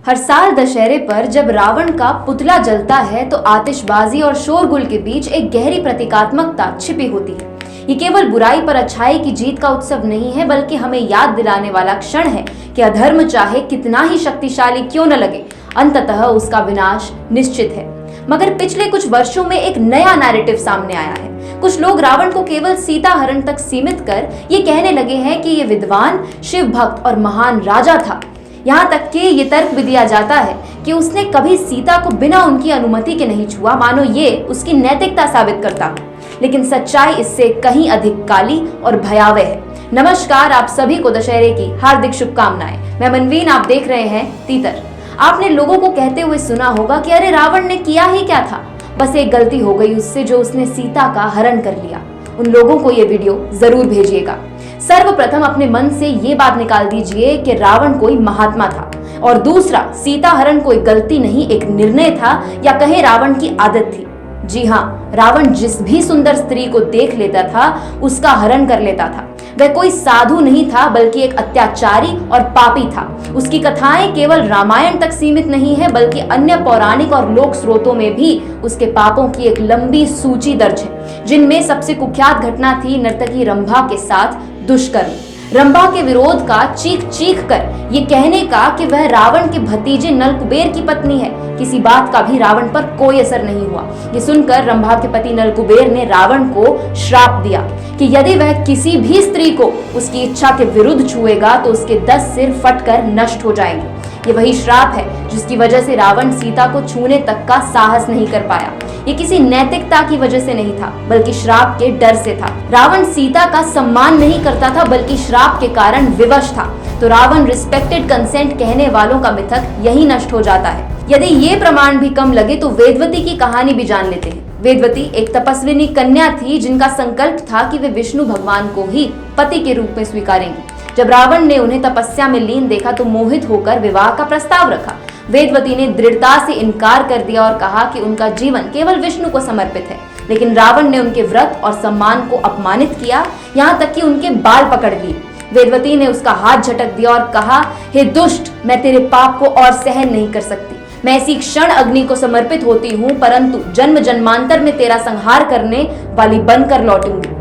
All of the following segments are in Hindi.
हर साल दशहरे पर जब रावण का पुतला जलता है तो आतिशबाजी और शोरगुल के बीच एक गहरी प्रतीकात्मकता छिपी होती है। ये केवल बुराई पर अच्छाई की जीत का उत्सव नहीं है, बल्कि हमें याद दिलाने वाला क्षण है कि अधर्म चाहे कितना ही शक्तिशाली क्यों न लगे, अंततः उसका विनाश निश्चित है। मगर पिछले कुछ वर्षों में एक नया नैरेटिव सामने आया है। कुछ लोग रावण को केवल सीता हरण तक सीमित कर ये कहने लगे हैं कि ये विद्वान, शिव भक्त और महान राजा था। यहाँ तक कि ये तर्क भी दिया जाता है कि उसने कभी सीता को बिना उनकी अनुमति के नहीं छुआ, मानो ये उसकी नैतिकता साबित करता हो। लेकिन सच्चाई इससे कहीं अधिक काली और भयावह है। नमस्कार, आप सभी को दशहरे की हार्दिक शुभकामनाएं। मैं मनवीन, आप देख रहे हैं तीतर। आपने लोगों को कहते हुए सुना होगा कि अरे रावण ने किया ही क्या था, बस एक गलती हो गई उससे जो उसने सीता का हरण कर लिया। उन लोगों को ये वीडियो जरूर भेजिएगा। सर्वप्रथम अपने मन से ये बात निकाल दीजिए कि रावण कोई महात्मा था, और दूसरा, सीता हरण कोई गलती नहीं, एक निर्णय था, या कहे रावण की आदत थी। जी हाँ, रावण जिस भी सुंदर स्त्री को देख लेता था उसका हरण कर लेता था। वह कोई साधु नहीं था, बल्कि एक अत्याचारी और पापी था। उसकी कथाएं केवल रामायण तक सीमित नहीं है, बल्कि अन्य पौराणिक और लोक स्रोतों में भी उसके पापों की एक लंबी सूची दर्ज है, जिनमें सबसे कुख्यात घटना थी नर्तकी रंभा के साथ दुष्कर्म। रंभा के विरोध का चीख चीख कर ये कहने का कि वह रावण के भतीजे नलकुबेर की पत्नी है, किसी बात का भी रावण पर कोई असर नहीं हुआ। ये सुनकर रंभा के पति नलकुबेर ने रावण को श्राप दिया कि यदि वह किसी भी स्त्री को उसकी इच्छा के विरुद्ध छुएगा तो उसके 10 सिर फटकर नष्ट हो जाएंगे। ये वही श्राप है जिसकी वजह से रावण सीता को छूने तक का साहस नहीं कर पाया। ये किसी नैतिकता की वजह से नहीं था, बल्कि श्राप के डर से था। रावण सीता का सम्मान नहीं करता था, बल्कि श्राप के कारण विवश था। तो रावण रिस्पेक्टेड कंसेंट कहने वालों का मिथक यही नष्ट हो जाता है। यदि ये प्रमाण भी कम लगे तो वेदवती की कहानी भी जान लेते हैं। वेदवती एक तपस्विनी कन्या थी जिनका संकल्प था कि वे विष्णु भगवान को ही पति के रूप में स्वीकारेंगी। जब रावण ने उन्हें तपस्या में लीन देखा तो मोहित होकर विवाह का प्रस्ताव रखा। वेदवती ने दृढ़ता से इनकार कर दिया और कहा कि उनका जीवन केवल विष्णु को समर्पित है। लेकिन रावण ने उनके व्रत और सम्मान को अपमानित किया, यहाँ तक कि उनके बाल पकड़ लिए। वेदवती ने उसका हाथ झटक दिया और कहा, हे दुष्ट, मैं तेरे पाप को और सहन नहीं कर सकती। मैं इसी क्षण अग्नि को समर्पित होती हूँ, परंतु जन्म जन्मांतर में तेरा संहार करने वाली बनकर लौटूंगी।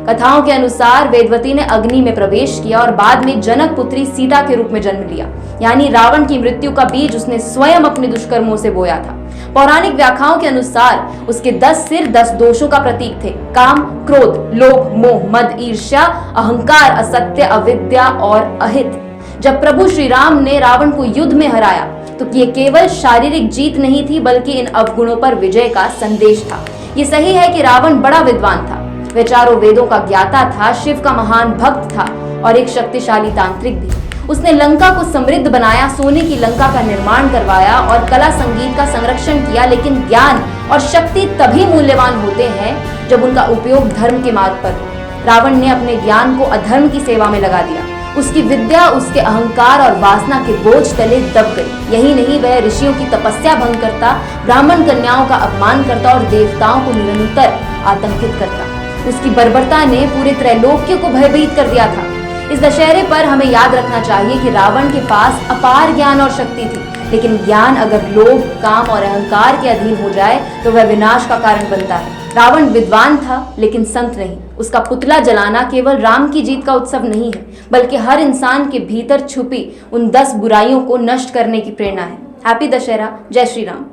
कथाओं के अनुसार वेदवती ने अग्नि में प्रवेश किया और बाद में जनक पुत्री सीता के रूप में जन्म लिया। यानी रावण की मृत्यु का बीज उसने स्वयं अपने दुष्कर्मों से बोया था। पौराणिक व्याख्याओं के अनुसार उसके 10 सिर 10 दोषों का प्रतीक थे: काम, क्रोध, लोभ, मोह, मद, ईर्ष्या, अहंकार, असत्य, अविद्या और अहित। जब प्रभु श्री राम ने रावण को युद्ध में हराया तो ये केवल शारीरिक जीत नहीं थी, बल्कि इन अवगुणों पर विजय का संदेश था। ये सही है कि रावण बड़ा विद्वान था, वह चारों वेदों का ज्ञाता था, शिव का महान भक्त था और एक शक्तिशाली तांत्रिक भी। उसने लंका को समृद्ध बनाया, सोने की लंका का निर्माण करवाया और कला संगीत का संरक्षण किया। लेकिन ज्ञान और शक्ति तभी मूल्यवान होते हैं जब उनका उपयोग धर्म के मार्ग पर हो। रावण ने अपने ज्ञान को अधर्म की सेवा में लगा दिया। उसकी विद्या उसके अहंकार और वासना के बोझ तले दब गई। यही नहीं, वह ऋषियों की तपस्या भंग करता, ब्राह्मण कन्याओं का अपमान करता और देवताओं को निरंतर आतंकित करता। उसकी बर्बरता ने पूरे त्रैलोक्य को भयभीत कर दिया था। इस दशहरे पर हमें याद रखना चाहिए कि रावण के पास अपार ज्ञान और शक्ति थी, लेकिन ज्ञान अगर लोभ, काम और अहंकार के अधीन हो जाए तो वह विनाश का कारण बनता है। रावण विद्वान था, लेकिन संत नहीं। उसका पुतला जलाना केवल राम की जीत का उत्सव नहीं है, बल्कि हर इंसान के भीतर छुपी उन 10 बुराइयों को नष्ट करने की प्रेरणा है। हैप्पी दशहरा, जय श्री राम।